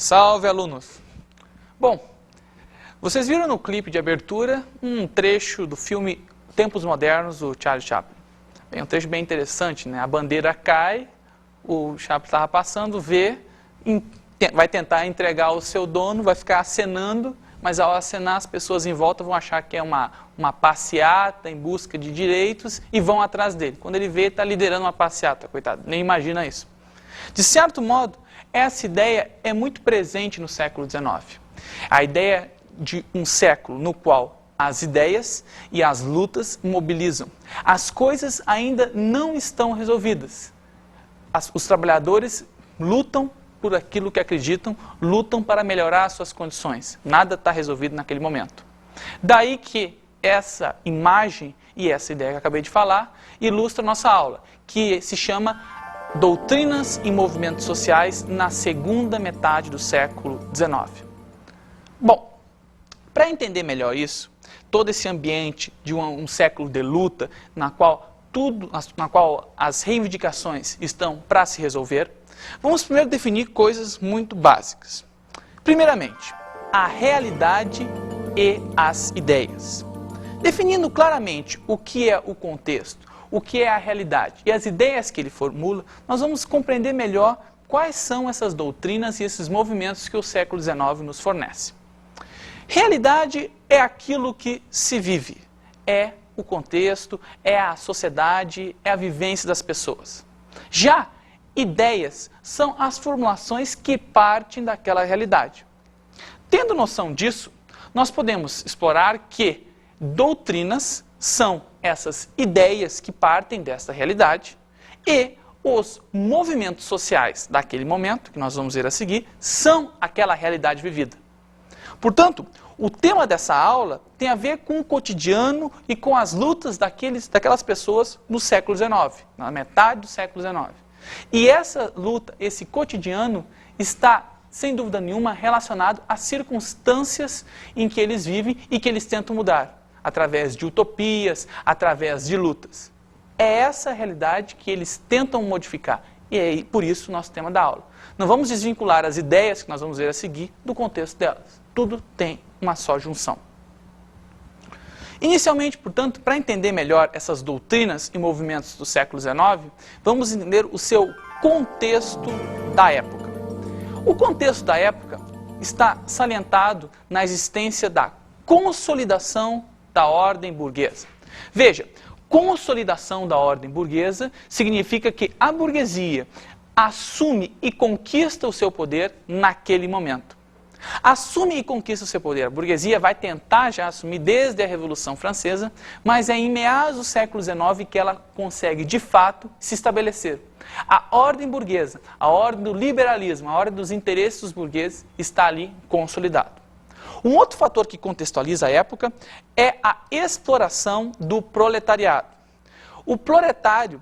Salve, alunos! Bom, vocês viram no clipe de abertura um trecho do filme Tempos Modernos, do Charlie Chaplin. É um trecho bem interessante, né? A bandeira cai, o Chaplin estava passando, vê, vai tentar entregar ao seu dono, vai ficar acenando, mas ao acenar as pessoas em volta vão achar que é uma passeata em busca de direitos e vão atrás dele. Quando ele vê, está liderando uma passeata, coitado, nem imagina isso. De certo modo, essa ideia é muito presente no século XIX. A ideia de um século no qual as ideias e as lutas mobilizam. As coisas ainda não estão resolvidas. Os trabalhadores lutam por aquilo que acreditam, lutam para melhorar as suas condições. Nada está resolvido naquele momento. Daí que essa imagem e essa ideia que acabei de falar ilustra a nossa aula, que se chama Doutrinas e Movimentos Sociais na segunda metade do século XIX. Bom, para entender melhor isso, todo esse ambiente de um século de luta, na qual as reivindicações estão para se resolver, vamos primeiro definir coisas muito básicas. Primeiramente, a realidade e as ideias. Definindo claramente o que é o contexto, o que é a realidade e as ideias que ele formula, nós vamos compreender melhor quais são essas doutrinas e esses movimentos que o século XIX nos fornece. Realidade é aquilo que se vive, é o contexto, é a sociedade, é a vivência das pessoas. Já ideias são as formulações que partem daquela realidade. Tendo noção disso, nós podemos explorar que doutrinas são essas ideias que partem desta realidade e os movimentos sociais daquele momento, que nós vamos ver a seguir, são aquela realidade vivida. Portanto, o tema dessa aula tem a ver com o cotidiano e com as lutas daquelas pessoas no século XIX, na metade do século XIX. E essa luta, esse cotidiano, está, sem dúvida nenhuma, relacionado às circunstâncias em que eles vivem e que eles tentam mudar, através de utopias, através de lutas. É essa a realidade que eles tentam modificar. E é por isso o nosso tema da aula. Não vamos desvincular as ideias que nós vamos ver a seguir do contexto delas. Tudo tem uma só junção. Inicialmente, portanto, para entender melhor essas doutrinas e movimentos do século XIX, vamos entender o seu contexto da época. O contexto da época está salientado na existência da consolidação da ordem burguesa. Veja, consolidação da ordem burguesa significa que a burguesia assume e conquista o seu poder naquele momento. Assume e conquista o seu poder. A burguesia vai tentar já assumir desde a Revolução Francesa, mas é em meados do século XIX que ela consegue, de fato, se estabelecer. A ordem burguesa, a ordem do liberalismo, a ordem dos interesses dos burgueses está ali consolidado. Um outro fator que contextualiza a época é a exploração do proletariado. O proletariado,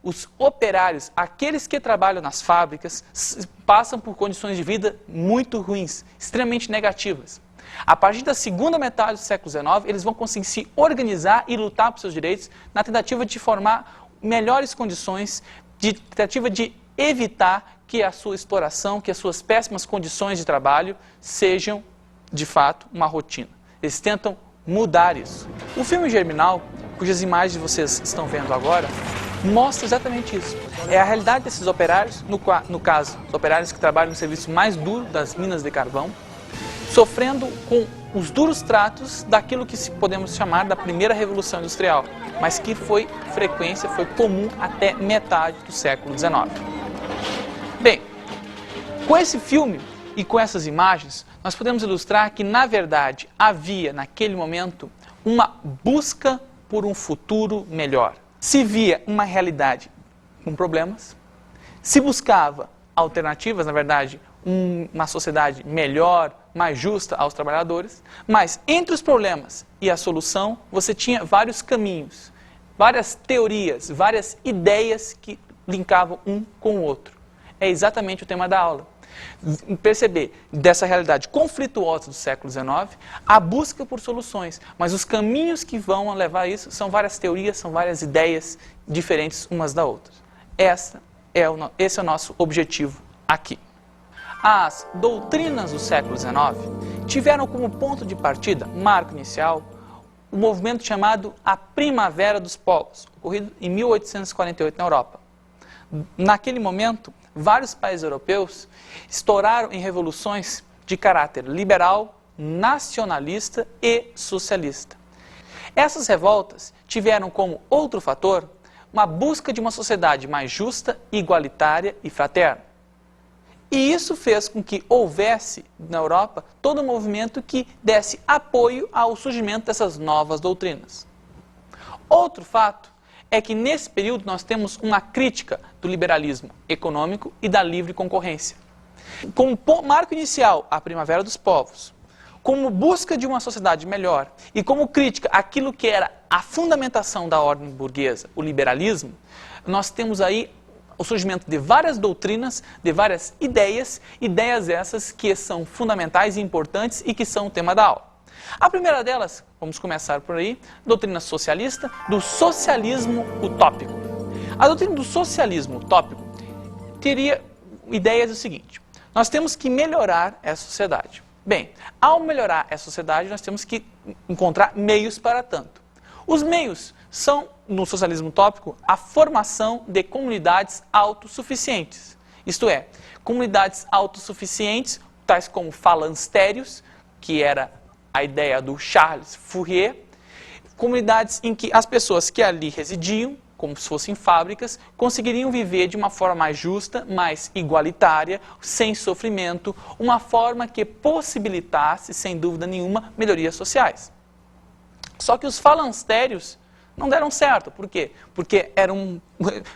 os operários, aqueles que trabalham nas fábricas, passam por condições de vida muito ruins, extremamente negativas. A partir da segunda metade do século XIX, eles vão conseguir se organizar e lutar por seus direitos na tentativa de formar melhores condições, de tentativa de evitar que a sua exploração, que as suas péssimas condições de trabalho sejam, de fato, uma rotina. Eles tentam mudar isso. O filme Germinal, cujas imagens vocês estão vendo agora, mostra exatamente isso. É a realidade desses operários, no caso, os operários que trabalham no serviço mais duro das minas de carvão, sofrendo com os duros tratos daquilo que podemos chamar da primeira Revolução Industrial, mas que foi frequência, foi comum até metade do século XIX. Bem, com esse filme e com essas imagens, nós podemos ilustrar que, na verdade, havia, naquele momento, uma busca por um futuro melhor. Se via uma realidade com problemas, se buscava alternativas, na verdade, uma sociedade melhor, mais justa aos trabalhadores, mas entre os problemas e a solução, você tinha vários caminhos, várias teorias, várias ideias que linkavam um com o outro. É exatamente o tema da aula. Perceber dessa realidade conflituosa do século XIX, a busca por soluções, mas os caminhos que vão levar a isso são várias teorias, são várias ideias diferentes umas da outra. Esse é o nosso objetivo aqui. As doutrinas do século XIX tiveram como ponto de partida, marco inicial, o movimento chamado a Primavera dos Povos, ocorrido em 1848 na Europa. Naquele momento, vários países europeus estouraram em revoluções de caráter liberal, nacionalista e socialista. Essas revoltas tiveram como outro fator uma busca de uma sociedade mais justa, igualitária e fraterna. E isso fez com que houvesse na Europa todo um movimento que desse apoio ao surgimento dessas novas doutrinas. Outro fato é que nesse período nós temos uma crítica do liberalismo econômico e da livre concorrência. Como marco inicial, a Primavera dos Povos, como busca de uma sociedade melhor e como crítica àquilo que era a fundamentação da ordem burguesa, o liberalismo, nós temos aí o surgimento de várias doutrinas, de várias ideias essas que são fundamentais e importantes e que são o tema da aula. A primeira delas, vamos começar por aí, doutrina socialista, do socialismo utópico. A doutrina do socialismo utópico teria ideias do seguinte: nós temos que melhorar essa sociedade. Bem, ao melhorar essa sociedade, nós temos que encontrar meios para tanto. Os meios são, no socialismo utópico, a formação de comunidades autossuficientes. Isto é, comunidades autossuficientes, tais como falancérios, que era a ideia do Charles Fourier, comunidades em que as pessoas que ali residiam, como se fossem fábricas, conseguiriam viver de uma forma mais justa, mais igualitária, sem sofrimento, uma forma que possibilitasse, sem dúvida nenhuma, melhorias sociais. Só que os falancérios não deram certo. Por quê? Porque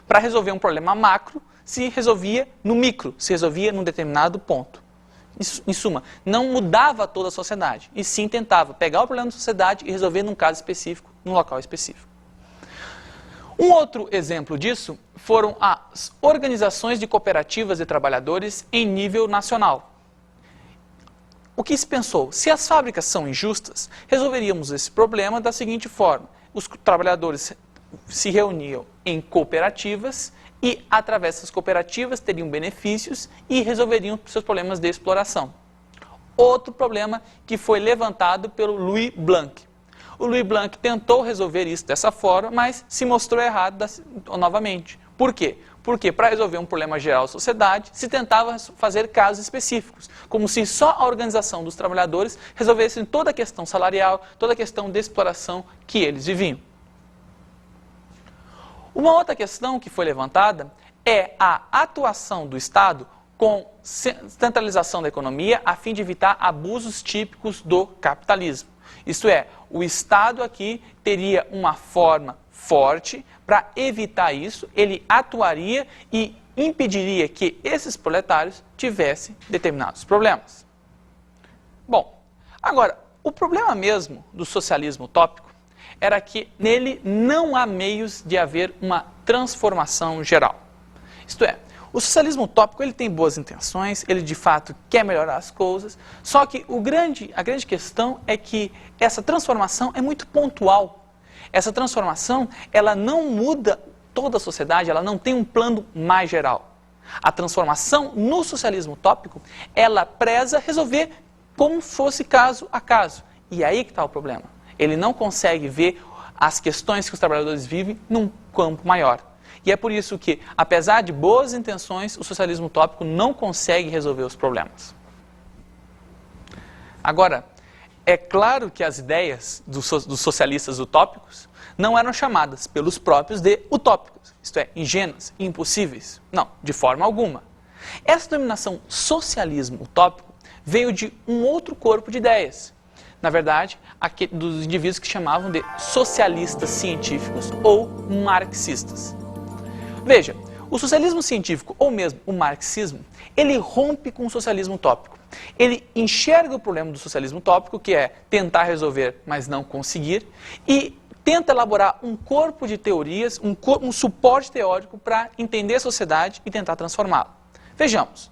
para resolver um problema macro, se resolvia no micro, se resolvia num determinado ponto. Em suma, não mudava toda a sociedade, e sim tentava pegar o problema da sociedade e resolver num caso específico, num local específico. Um outro exemplo disso foram as organizações de cooperativas de trabalhadores em nível nacional. O que se pensou? Se as fábricas são injustas, resolveríamos esse problema da seguinte forma: os trabalhadores se reuniam em cooperativas e, através dessas cooperativas, teriam benefícios e resolveriam seus problemas de exploração. Outro problema que foi levantado pelo Louis Blanc. O Louis Blanc tentou resolver isso dessa forma, mas se mostrou errado novamente. Por quê? Porque para resolver um problema geral da sociedade, se tentava fazer casos específicos, como se só a organização dos trabalhadores resolvesse toda a questão salarial, toda a questão de exploração que eles viviam. Uma outra questão que foi levantada é a atuação do Estado com centralização da economia a fim de evitar abusos típicos do capitalismo. Isto é, o Estado aqui teria uma forma forte para evitar isso, ele atuaria e impediria que esses proletários tivessem determinados problemas. Bom, agora, o problema mesmo do socialismo utópico era que nele não há meios de haver uma transformação geral. Isto é, o socialismo utópico ele tem boas intenções, ele de fato quer melhorar as coisas, só que a grande questão é que essa transformação é muito pontual. Essa transformação ela não muda toda a sociedade, ela não tem um plano mais geral. A transformação no socialismo utópico, ela preza resolver como fosse caso a caso. E aí que está o problema. Ele não consegue ver as questões que os trabalhadores vivem num campo maior. E é por isso que, apesar de boas intenções, o socialismo utópico não consegue resolver os problemas. Agora, é claro que as ideias dos socialistas utópicos não eram chamadas pelos próprios de utópicos, isto é, ingênuas, impossíveis. Não, de forma alguma. Essa denominação socialismo utópico veio de um outro corpo de ideias. Na verdade, dos indivíduos que chamavam de socialistas científicos ou marxistas. Veja, o socialismo científico, ou mesmo o marxismo, ele rompe com o socialismo utópico. Ele enxerga o problema do socialismo utópico, que é tentar resolver, mas não conseguir, e tenta elaborar um corpo de teorias, um suporte teórico para entender a sociedade e tentar transformá-la. Vejamos.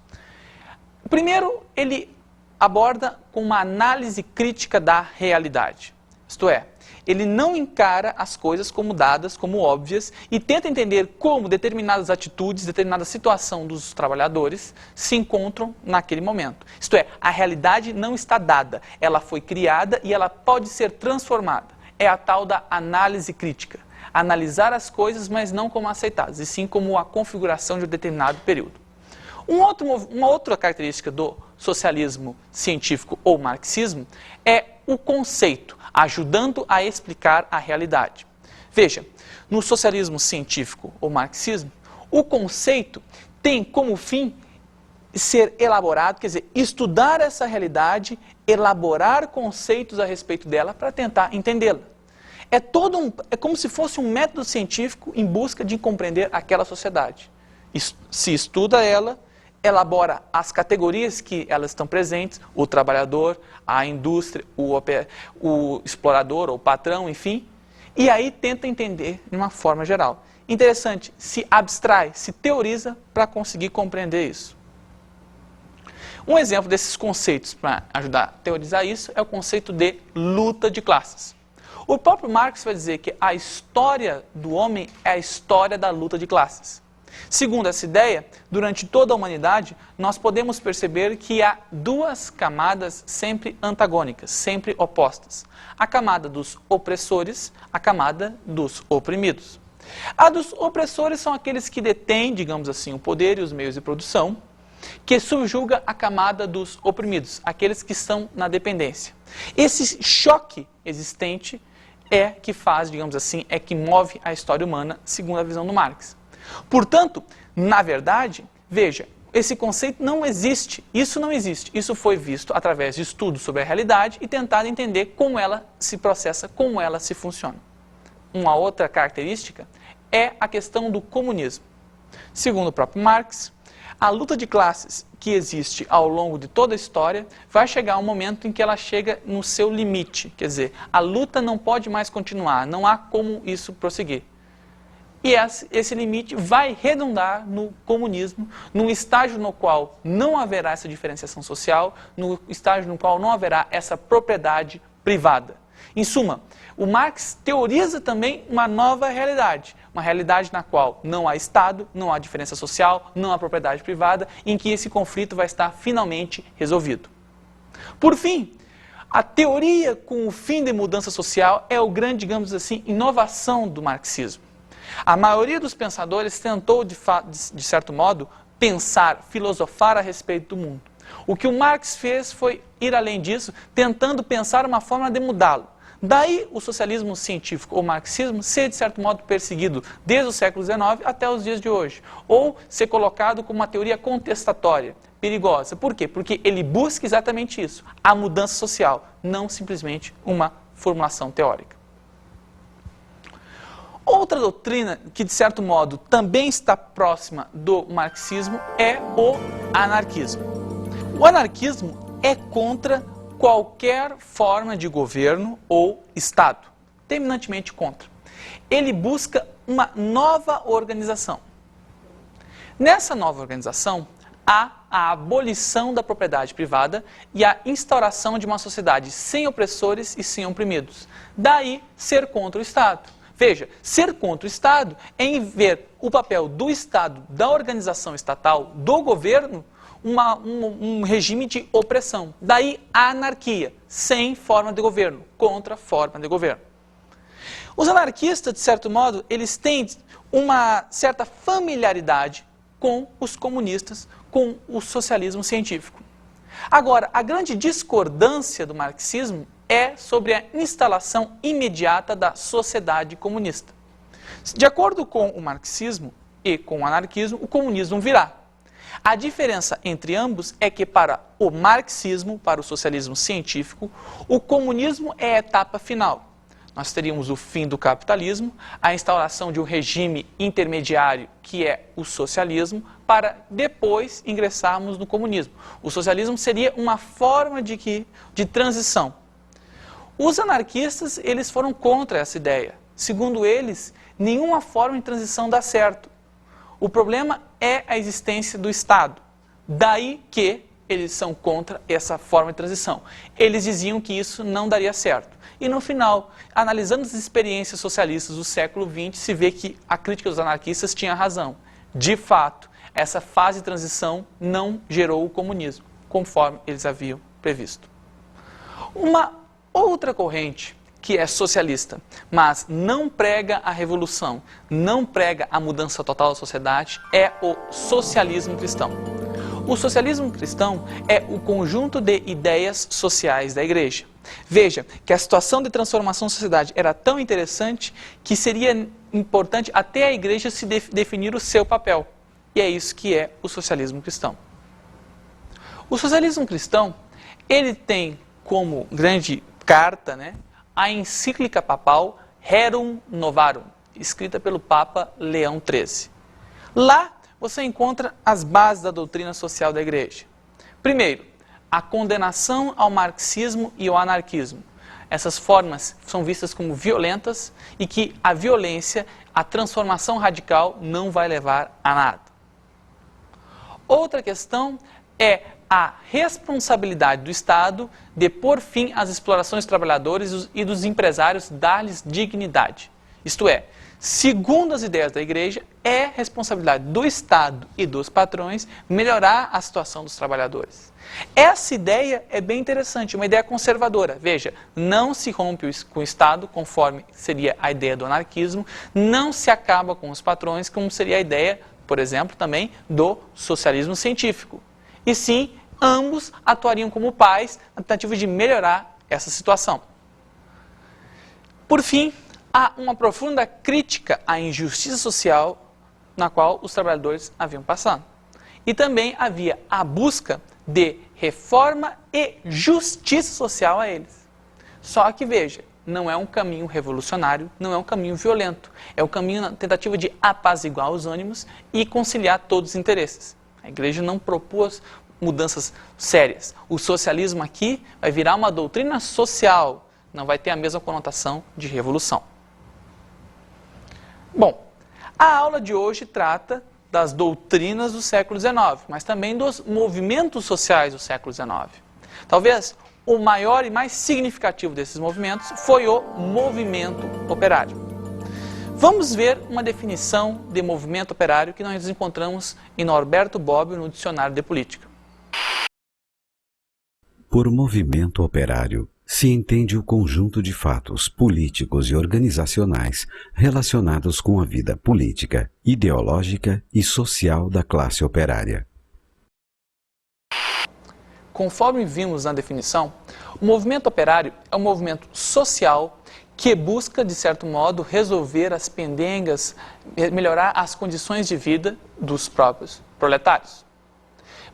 Primeiro, ele aborda com uma análise crítica da realidade. Isto é, ele não encara as coisas como dadas, como óbvias, e tenta entender como determinadas atitudes, determinada situação dos trabalhadores se encontram naquele momento. Isto é, a realidade não está dada, ela foi criada e ela pode ser transformada. É a tal da análise crítica. Analisar as coisas, mas não como aceitadas, e sim como a configuração de um determinado período. Uma outra característica do socialismo científico ou marxismo é o conceito, ajudando a explicar a realidade. Veja, no socialismo científico ou marxismo, o conceito tem como fim ser elaborado, quer dizer, estudar essa realidade, elaborar conceitos a respeito dela para tentar entendê-la. É como se fosse um método científico em busca de compreender aquela sociedade. Se estuda ela, elabora as categorias que elas estão presentes, o trabalhador, a indústria, o explorador ou patrão, enfim, e aí tenta entender de uma forma geral. Interessante, se abstrai, se teoriza para conseguir compreender isso. Um exemplo desses conceitos para ajudar a teorizar isso é o conceito de luta de classes. O próprio Marx vai dizer que a história do homem é a história da luta de classes. Segundo essa ideia, durante toda a humanidade, nós podemos perceber que há duas camadas sempre antagônicas, sempre opostas. A camada dos opressores, a camada dos oprimidos. A dos opressores são aqueles que detêm, digamos assim, o poder e os meios de produção, que subjuga a camada dos oprimidos, aqueles que estão na dependência. Esse choque existente é que faz, digamos assim, é que move a história humana, segundo a visão do Marx. Portanto, na verdade, veja, esse conceito não existe, isso não existe. Isso foi visto através de estudos sobre a realidade e tentado entender como ela se processa, como ela se funciona. Uma outra característica é a questão do comunismo. Segundo o próprio Marx, a luta de classes que existe ao longo de toda a história vai chegar um momento em que ela chega no seu limite. Quer dizer, a luta não pode mais continuar, não há como isso prosseguir. E esse limite vai redundar no comunismo, num estágio no qual não haverá essa diferenciação social, no estágio no qual não haverá essa propriedade privada. Em suma, o Marx teoriza também uma nova realidade, uma realidade na qual não há Estado, não há diferença social, não há propriedade privada, em que esse conflito vai estar finalmente resolvido. Por fim, a teoria com o fim de mudança social é o grande, digamos assim, inovação do marxismo. A maioria dos pensadores tentou, de certo modo, pensar, filosofar a respeito do mundo. O que o Marx fez foi ir além disso, tentando pensar uma forma de mudá-lo. Daí o socialismo científico ou marxismo ser, de certo modo, perseguido desde o século XIX até os dias de hoje. Ou ser colocado como uma teoria contestatória, perigosa. Por quê? Porque ele busca exatamente isso, a mudança social, não simplesmente uma formulação teórica. Outra doutrina que, de certo modo, também está próxima do marxismo é o anarquismo. O anarquismo é contra qualquer forma de governo ou Estado, terminantemente contra. Ele busca uma nova organização. Nessa nova organização, há a abolição da propriedade privada e a instauração de uma sociedade sem opressores e sem oprimidos. Daí, ser contra o Estado. Veja, ser contra o Estado é em ver o papel do Estado, da organização estatal, do governo, um regime de opressão. Daí a anarquia, sem forma de governo, contra forma de governo. Os anarquistas, de certo modo, eles têm uma certa familiaridade com os comunistas, com o socialismo científico. Agora, a grande discordância do marxismo é sobre a instalação imediata da sociedade comunista. De acordo com o marxismo e com o anarquismo, o comunismo virá. A diferença entre ambos é que para o marxismo, para o socialismo científico, o comunismo é a etapa final. Nós teríamos o fim do capitalismo, a instauração de um regime intermediário, que é o socialismo, para depois ingressarmos no comunismo. O socialismo seria uma forma de transição. Os anarquistas, eles foram contra essa ideia. Segundo eles, nenhuma forma de transição dá certo. O problema é a existência do Estado. Daí que eles são contra essa forma de transição. Eles diziam que isso não daria certo. e no final, analisando as experiências socialistas do século XX, se vê que a crítica dos anarquistas tinha razão. De fato, essa fase de transição não gerou o comunismo, conforme eles haviam previsto. Uma outra corrente que é socialista, mas não prega a revolução, não prega a mudança total da sociedade, é o socialismo cristão. O socialismo cristão é o conjunto de ideias sociais da igreja. Veja que a situação de transformação da sociedade era tão interessante que seria importante até a igreja se definir o seu papel. E é isso que é o socialismo cristão. O socialismo cristão, ele tem como grande carta, a encíclica papal Rerum Novarum, escrita pelo Papa Leão XIII. Lá você encontra as bases da doutrina social da igreja. Primeiro, a condenação ao marxismo e ao anarquismo. Essas formas são vistas como violentas e que a violência, a transformação radical, não vai levar a nada. Outra questão é a responsabilidade do Estado de pôr fim às explorações dos trabalhadores e dos empresários, dar-lhes dignidade. Isto é, segundo as ideias da igreja, é responsabilidade do Estado e dos patrões melhorar a situação dos trabalhadores. Essa ideia é bem interessante, uma ideia conservadora. Veja, não se rompe com o Estado, conforme seria a ideia do anarquismo, não se acaba com os patrões, como seria a ideia, por exemplo, também do socialismo científico. E sim, ambos atuariam como pais na tentativa de melhorar essa situação. Por fim, há uma profunda crítica à injustiça social na qual os trabalhadores haviam passado. E também havia a busca de reforma e justiça social a eles. Só que veja, não é um caminho revolucionário, não é um caminho violento. É um caminho na tentativa de apaziguar os ânimos e conciliar todos os interesses. A igreja não propôs mudanças sérias. O socialismo aqui vai virar uma doutrina social, não vai ter a mesma conotação de revolução. Bom, a aula de hoje trata das doutrinas do século XIX, mas também dos movimentos sociais do século XIX. Talvez o maior e mais significativo desses movimentos foi o movimento operário. Vamos ver uma definição de movimento operário que nós encontramos em Norberto Bobbio no Dicionário de Política. Por movimento operário, se entende o conjunto de fatos políticos e organizacionais relacionados com a vida política, ideológica e social da classe operária. Conforme vimos na definição, o movimento operário é um movimento social que busca, de certo modo, resolver as pendengas, melhorar as condições de vida dos próprios proletários.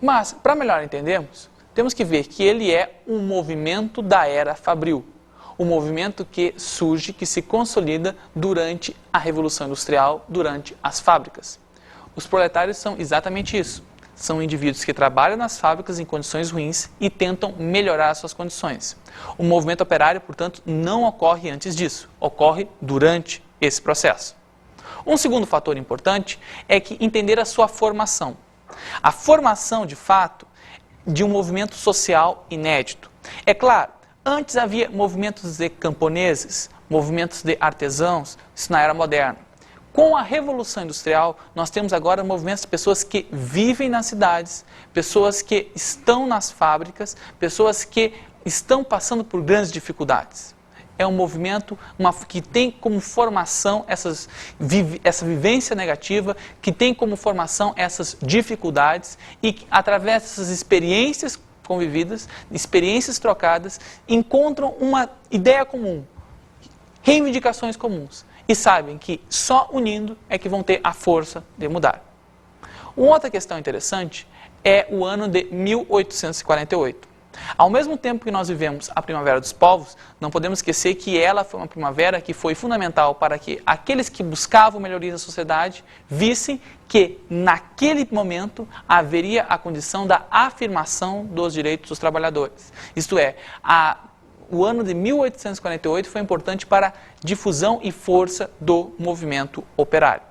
Mas, para melhor entendermos, temos que ver que ele é um movimento da era fabril, um movimento que surge, que se consolida durante a Revolução Industrial, durante as fábricas. Os proletários são exatamente isso. São indivíduos que trabalham nas fábricas em condições ruins e tentam melhorar as suas condições. O movimento operário, portanto, não ocorre antes disso, ocorre durante esse processo. Um segundo fator importante é que entender a sua formação. A formação, de fato, de um movimento social inédito. É claro, antes havia movimentos de camponeses, movimentos de artesãos, isso na era moderna. Com a Revolução Industrial, nós temos agora movimentos de pessoas que vivem nas cidades, pessoas que estão nas fábricas, pessoas que estão passando por grandes dificuldades. É um movimento que tem como formação essa vivência negativa, que tem como formação essas dificuldades e que, através dessas experiências convividas, experiências trocadas, encontram uma ideia comum, reivindicações comuns e sabem que só unindo é que vão ter a força de mudar. Uma outra questão interessante é o ano de 1848. Ao mesmo tempo que nós vivemos a Primavera dos Povos, não podemos esquecer que ela foi uma primavera que foi fundamental para que aqueles que buscavam melhoria da sociedade vissem que, naquele momento, haveria a condição da afirmação dos direitos dos trabalhadores. Isto é, o ano de 1848 foi importante para a difusão e força do movimento operário.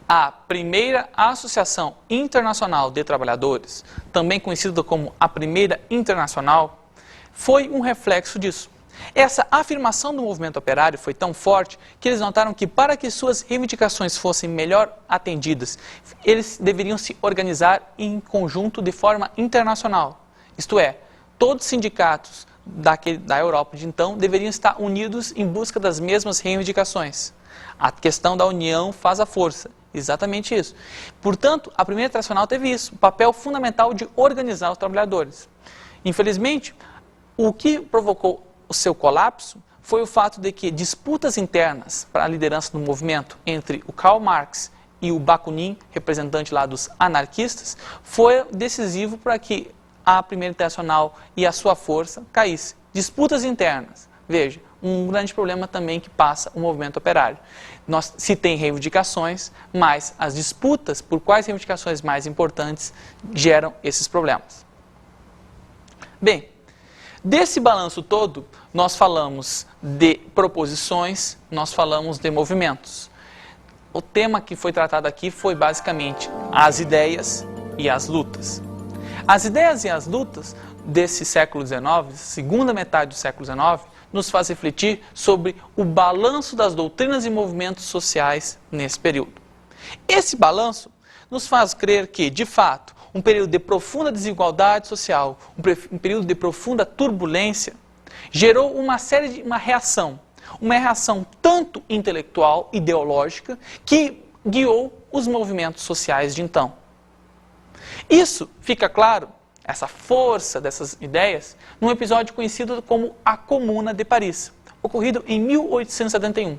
A primeira Associação Internacional de Trabalhadores, também conhecida como a Primeira Internacional, foi um reflexo disso. Essa afirmação do movimento operário foi tão forte que eles notaram que para que suas reivindicações fossem melhor atendidas, eles deveriam se organizar em conjunto de forma internacional. Isto é, todos os sindicatos da Europa de então deveriam estar unidos em busca das mesmas reivindicações. A questão da união faz a força, exatamente isso. Portanto, a Primeira Internacional teve isso, o papel fundamental de organizar os trabalhadores. Infelizmente, o que provocou o seu colapso foi o fato de que disputas internas para a liderança do movimento entre o Karl Marx e o Bakunin, representante lá dos anarquistas, foi decisivo para que a Primeira Internacional e a sua força caísse. Disputas internas. Veja, um grande problema também que passa o movimento operário. Se tem reivindicações, mas as disputas por quais reivindicações mais importantes geram esses problemas. Bem, desse balanço todo, nós falamos de proposições, nós falamos de movimentos. O tema que foi tratado aqui foi basicamente as ideias e as lutas. As ideias e as lutas desse século XIX, segunda metade do século XIX, nos faz refletir sobre o balanço das doutrinas e movimentos sociais nesse período. Esse balanço nos faz crer que, de fato, um período de profunda desigualdade social, um período de profunda turbulência, gerou uma reação tanto intelectual, ideológica, que guiou os movimentos sociais de então. Isso fica claro, essa força dessas ideias, num episódio conhecido como a Comuna de Paris, ocorrido em 1871.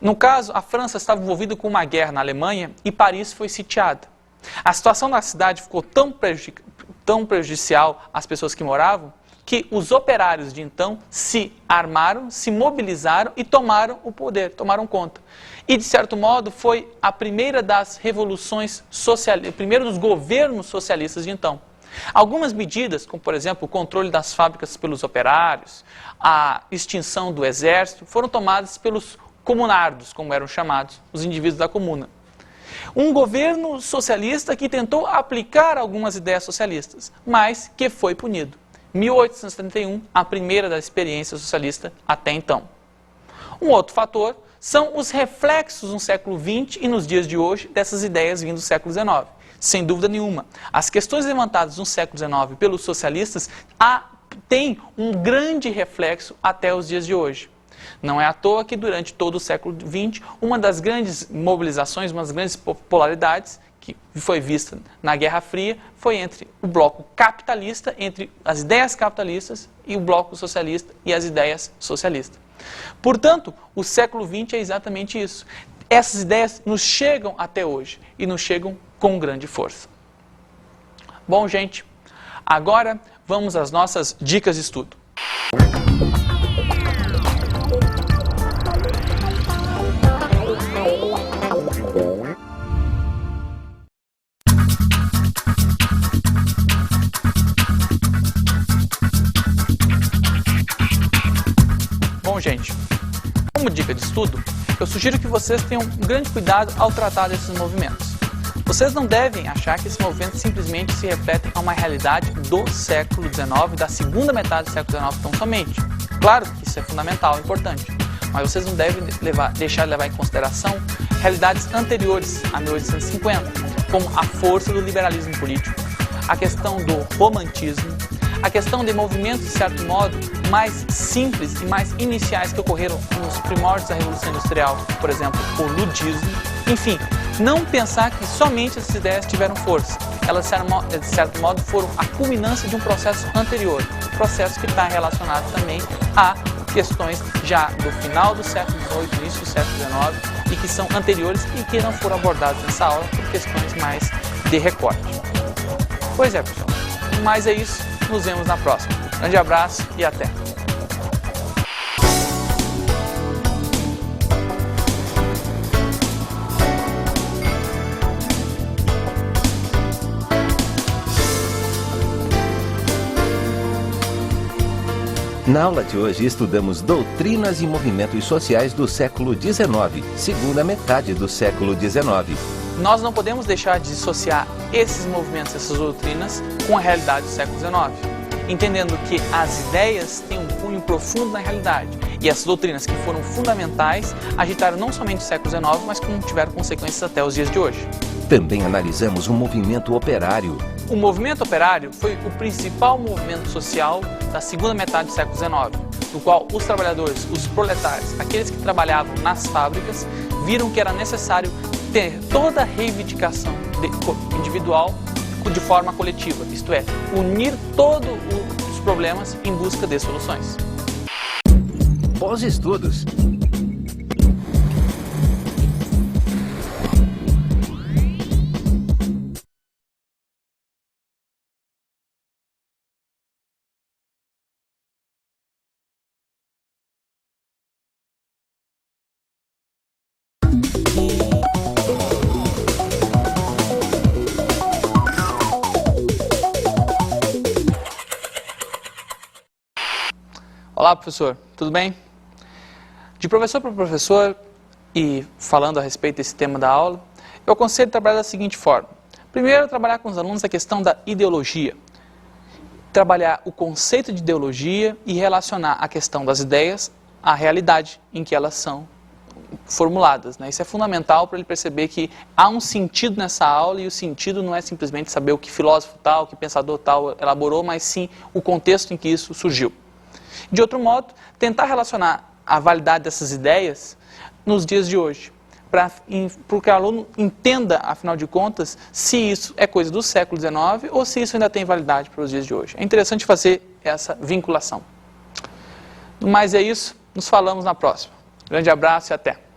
No caso, a França estava envolvida com uma guerra na Alemanha e Paris foi sitiada. A situação da cidade ficou tão prejudicial às pessoas que moravam, que os operários de então se armaram, se mobilizaram e tomaram o poder, tomaram conta. E, de certo modo, foi a primeira das revoluções socialistas, o primeiro dos governos socialistas de então. Algumas medidas, como, por exemplo, o controle das fábricas pelos operários, a extinção do exército, foram tomadas pelos comunardos, como eram chamados, os indivíduos da comuna. Um governo socialista que tentou aplicar algumas ideias socialistas, mas que foi punido. 1871, a primeira da experiência socialista até então. Um outro fator são os reflexos no século XX e nos dias de hoje dessas ideias vindas do século XIX. Sem dúvida nenhuma, as questões levantadas no século XIX pelos socialistas têm um grande reflexo até os dias de hoje. Não é à toa que durante todo o século XX, uma das grandes mobilizações, uma das grandes popularidades que foi vista na Guerra Fria foi entre o bloco capitalista, entre as ideias capitalistas e o bloco socialista e as ideias socialistas. Portanto, o século XX é exatamente isso. Essas ideias nos chegam até hoje e nos chegam com grande força. Bom, gente, agora vamos às nossas dicas de estudo. Bom, gente, como dica de estudo, eu sugiro que vocês tenham um grande cuidado ao tratar desses movimentos. Vocês não devem achar que esses movimentos simplesmente se refletem a uma realidade do século XIX, da segunda metade do século XIX tão somente. Claro que isso é fundamental, importante, mas vocês não devem deixar de levar em consideração realidades anteriores a 1850, como a força do liberalismo político, a questão do romantismo, a questão de movimentos, de certo modo, mais simples e mais iniciais que ocorreram nos primórdios da Revolução Industrial, por exemplo, o ludismo. Enfim, não pensar que somente essas ideias tiveram força. Elas, de certo modo, foram a culminância de um processo anterior, processo que está relacionado também a questões já do final do século XVIII, início do século XIX, e que são anteriores e que não foram abordados nessa aula por questões mais de recorte. Pois é, pessoal. Mas é isso. Nos vemos na próxima. Grande abraço e até! Na aula de hoje estudamos doutrinas e movimentos sociais do século XIX, segunda metade do século XIX. Nós não podemos deixar de dissociar esses movimentos, essas doutrinas, com a realidade do século XIX. entendendo que as ideias têm um cunho profundo na realidade. E essas doutrinas que foram fundamentais agitaram não somente o século XIX, mas como tiveram consequências até os dias de hoje. Também analisamos o movimento operário. O movimento operário foi o principal movimento social da segunda metade do século XIX, no qual os trabalhadores, os proletários, aqueles que trabalhavam nas fábricas, viram que era necessário ter toda a reivindicação individual de forma coletiva, isto é, unir todos os problemas em busca de soluções. Pós-estudos. Olá, professor, tudo bem? De professor para professor, e falando a respeito desse tema da aula, eu aconselho trabalhar da seguinte forma. Primeiro, trabalhar com os alunos a questão da ideologia. Trabalhar o conceito de ideologia e relacionar a questão das ideias à realidade em que elas são formuladas, né? Isso é fundamental para ele perceber que há um sentido nessa aula, e o sentido não é simplesmente saber o que filósofo tal, o que pensador tal elaborou, mas sim o contexto em que isso surgiu. De outro modo, tentar relacionar a validade dessas ideias nos dias de hoje, para que o aluno entenda, afinal de contas, se isso é coisa do século XIX ou se isso ainda tem validade para os dias de hoje. É interessante fazer essa vinculação. Mas é isso, nos falamos na próxima. Grande abraço e até!